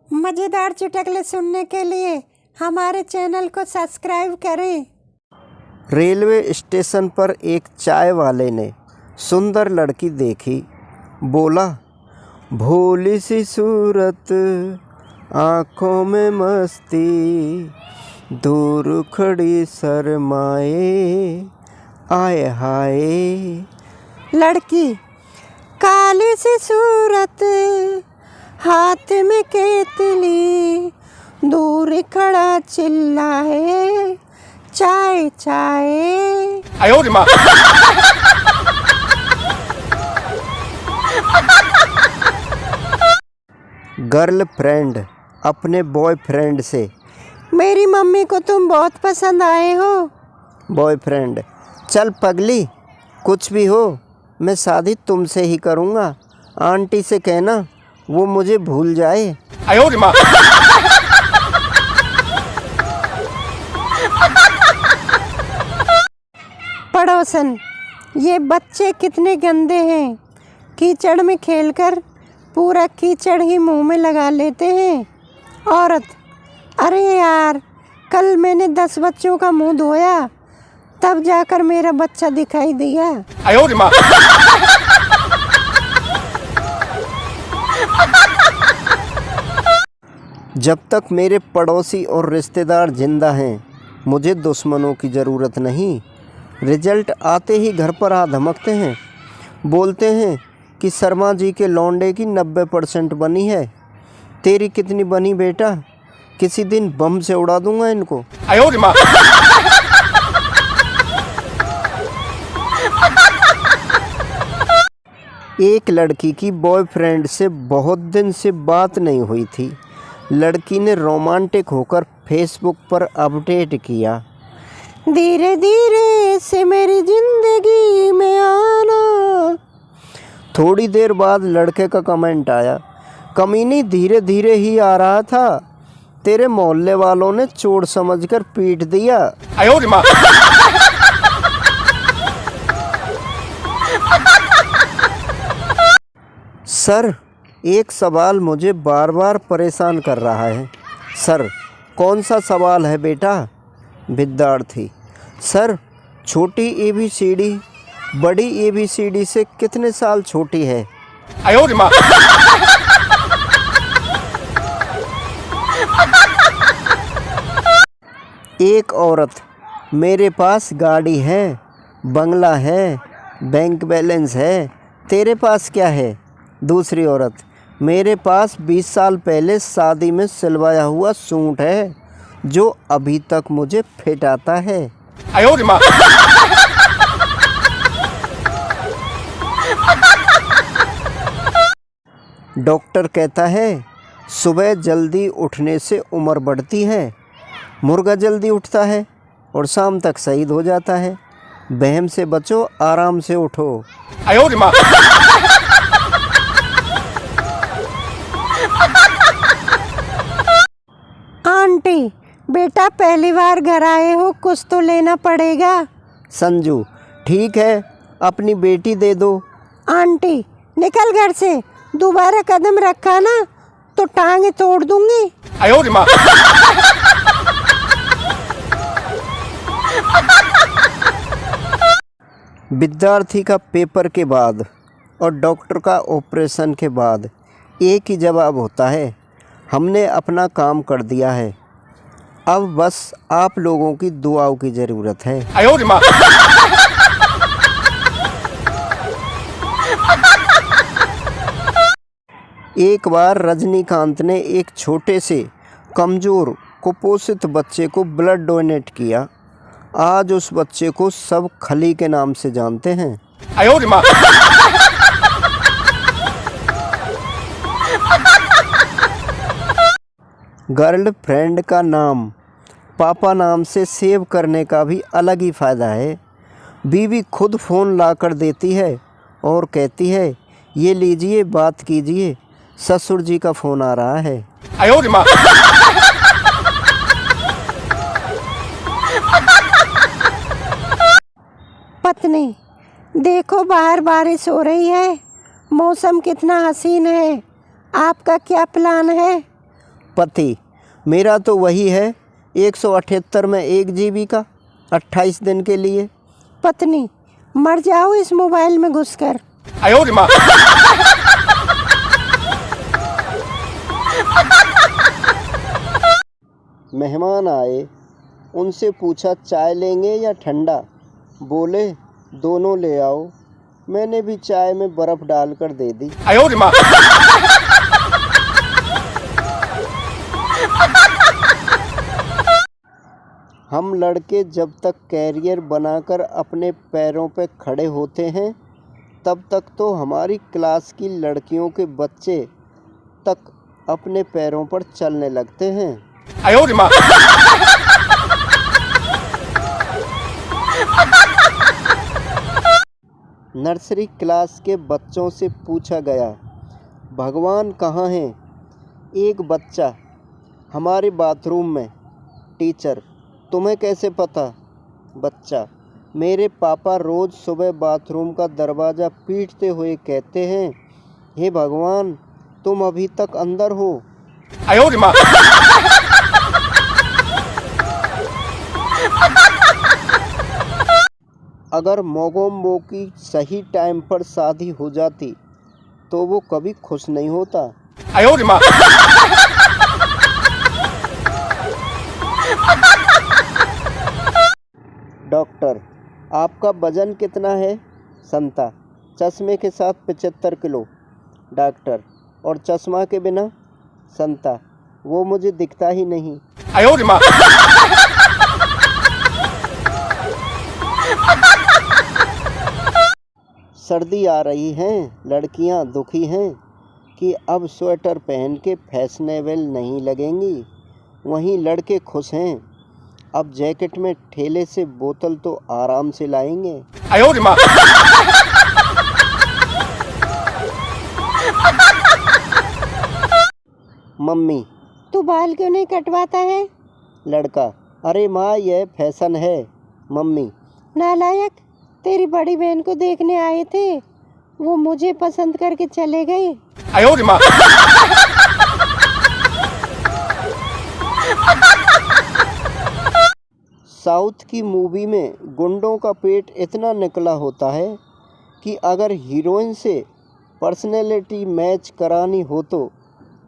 मज़ेदार चुटकुले सुनने के लिए हमारे चैनल को सब्सक्राइब करें। रेलवे स्टेशन पर एक चाय वाले ने सुंदर लड़की देखी। बोला, भोली सी सूरत, आँखों में मस्ती, दूर खड़ी शर्माए, आए हाय। लड़की, काली सी सूरत, हाथ में केतली, दूर खड़ा चिल्लाए, चाय चाय। गर्लफ्रेंड अपने बॉयफ्रेंड से, मेरी मम्मी को तुम बहुत पसंद आए हो। बॉयफ्रेंड, चल पगली, कुछ भी हो मैं शादी तुमसे ही करूँगा। आंटी से कहना वो मुझे भूल जाए। पड़ोसन, ये बच्चे कितने गंदे हैं। कीचड़ में खेलकर पूरा कीचड़ ही मुंह में लगा लेते हैं। औरत, अरे यार, कल मैंने 10 बच्चों का मुंह धोया, तब जाकर मेरा बच्चा दिखाई दिया। जब तक मेरे पड़ोसी और रिश्तेदार जिंदा हैं, मुझे दुश्मनों की ज़रूरत नहीं। रिजल्ट आते ही घर पर आ धमकते हैं, बोलते हैं कि शर्मा जी के लौंडे की 90% बनी है। तेरी कितनी बनी बेटा? किसी दिन बम से उड़ा दूंगा इनको। एक लड़की की बॉयफ्रेंड से बहुत दिन से बात नहीं हुई थी। लड़की ने रोमांटिक होकर फेसबुक पर अपडेट किया, धीरे धीरे से मेरी जिंदगी में आना। थोड़ी देर बाद लड़के का कमेंट आया, कमीनी धीरे धीरे ही आ रहा था, तेरे मोहल्ले वालों ने चोर समझकर पीट दिया। सर, एक सवाल मुझे बार बार परेशान कर रहा है। सर, कौन सा सवाल है बेटा? विद्यार्थी, सर, छोटी ABCD बड़ी ABCD से कितने साल छोटी है? एक औरत, मेरे पास गाड़ी है, बंगला है, बैंक बैलेंस है, तेरे पास क्या है? दूसरी औरत, मेरे पास 20 साल पहले शादी में सिलवाया हुआ सूट है, जो अभी तक मुझे फिट आता है। डॉक्टर कहता है, सुबह जल्दी उठने से उम्र बढ़ती है। मुर्गा जल्दी उठता है और शाम तक शहीद हो जाता है। वहम से बचो, आराम से उठो। आंटी, बेटा पहली बार घर आए हो, कुछ तो लेना पड़ेगा। संजू, ठीक है, अपनी बेटी दे दो। आंटी, निकल घर से, दोबारा कदम रखा ना तो टांगे तोड़ दूंगी। विद्यार्थी का पेपर के बाद और डॉक्टर का ऑपरेशन के बाद एक ही जवाब होता है, हमने अपना काम कर दिया है, अब बस आप लोगों की दुआओं की ज़रूरत है। एक बार रजनीकांत ने एक छोटे से कमज़ोर कुपोषित बच्चे को ब्लड डोनेट किया। आज उस बच्चे को सब खली के नाम से जानते हैं। गर्लफ्रेंड का नाम पापा नाम से सेव करने का भी अलग ही फ़ायदा है। बीवी खुद फ़ोन ला कर देती है और कहती है, ये लीजिए, बात कीजिए, ससुर जी का फ़ोन आ रहा है। पत्नी, देखो बाहर बारिश हो रही है, मौसम कितना हसीन है, आपका क्या प्लान है? पति, मेरा तो वही है 178 में 1 GB का 28 दिन के लिए। पत्नी, मर जाओ इस मोबाइल में घुसकर। मेहमान आए, उनसे पूछा चाय लेंगे या ठंडा, बोले दोनों ले आओ। मैंने भी चाय में बर्फ डालकर दे दी। हम लड़के जब तक कैरियर बनाकर अपने पैरों पर खड़े होते हैं, तब तक तो हमारी क्लास की लड़कियों के बच्चे तक अपने पैरों पर चलने लगते हैं। नर्सरी क्लास के बच्चों से पूछा गया, भगवान कहाँ हैं? एक बच्चा, हमारे बाथरूम में। टीचर, तुम्हें कैसे पता? बच्चा, मेरे पापा रोज़ सुबह बाथरूम का दरवाज़ा पीटते हुए कहते हैं, हे भगवान, तुम अभी तक अंदर हो। अगर मोगोम्बो की सही टाइम पर शादी हो जाती तो वो कभी खुश नहीं होता। डॉक्टर, आपका वजन कितना है? संता, चश्मे के साथ 75 किलो। डॉक्टर, और चश्मा के बिना? संता, वो मुझे दिखता ही नहीं। सर्दी आ रही है, लड़कियां दुखी हैं कि अब स्वेटर पहन के फैशनेबल नहीं लगेंगी। वहीं लड़के खुश हैं, अब जैकेट में ठेले से बोतल तो आराम से लाएंगे। मम्मी, तू बाल क्यों नहीं कटवाता है? लड़का, अरे माँ, यह फैशन है। मम्मी, नालायक, तेरी बड़ी बहन को देखने आए थे, वो मुझे पसंद करके चले गए। साउथ की मूवी में गुंडों का पेट इतना निकला होता है कि अगर हीरोइन से पर्सनैलिटी मैच करानी हो तो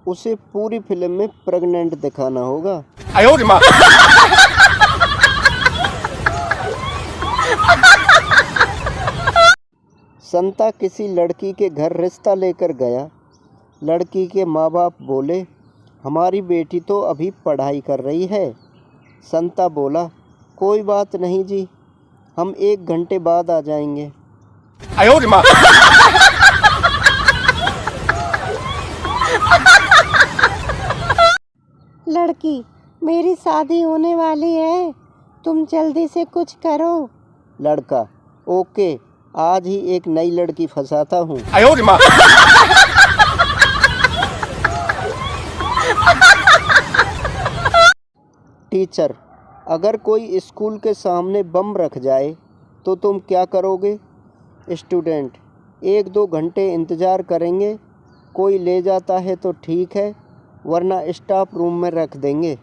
उसे पूरी फिल्म में प्रेग्नेंट दिखाना होगा। संता किसी लड़की के घर रिश्ता लेकर गया। लड़की के माँ बाप बोले, हमारी बेटी तो अभी पढ़ाई कर रही है। संता बोला, कोई बात नहीं जी, हम 1 घंटे बाद आ जाएंगे। लड़की, मेरी शादी होने वाली है, तुम जल्दी से कुछ करो। लड़का, ओके, आज ही एक नई लड़की फंसाता हूँ। टीचर, अगर कोई स्कूल के सामने बम रख जाए तो तुम क्या करोगे? स्टूडेंट, 1-2 घंटे इंतज़ार करेंगे, कोई ले जाता है तो ठीक है, वरना स्टाफ रूम में रख देंगे।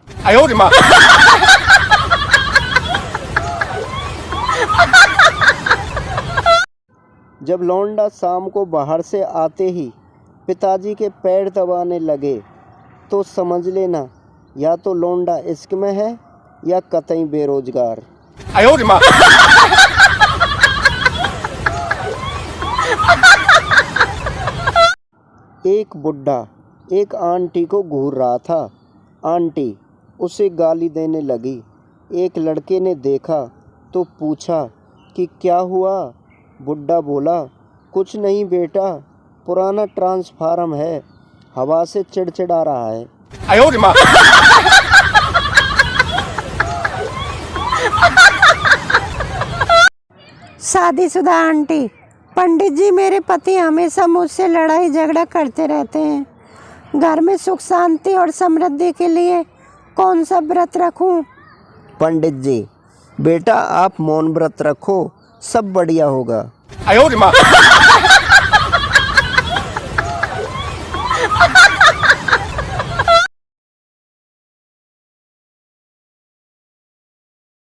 जब लौंडा शाम को बाहर से आते ही पिताजी के पैर दबाने लगे तो समझ लेना, या तो लौंडा इश्क में है या कतई बेरोजगार। एक बुढ़ा एक आंटी को घूर रहा था। आंटी उसे गाली देने लगी। एक लड़के ने देखा तो पूछा कि क्या हुआ? बुढ़ा बोला, कुछ नहीं बेटा, पुराना ट्रांसफार्मर है, हवा से चिड़चिड़ा रहा है। शादीशुदा आंटी, पंडित जी, मेरे पति हमेशा मुझसे लड़ाई झगड़ा करते रहते हैं। घर में सुख शांति और समृद्धि के लिए कौन सा व्रत रखूं? पंडित जी, बेटा आप मौन व्रत रखो, सब बढ़िया होगा।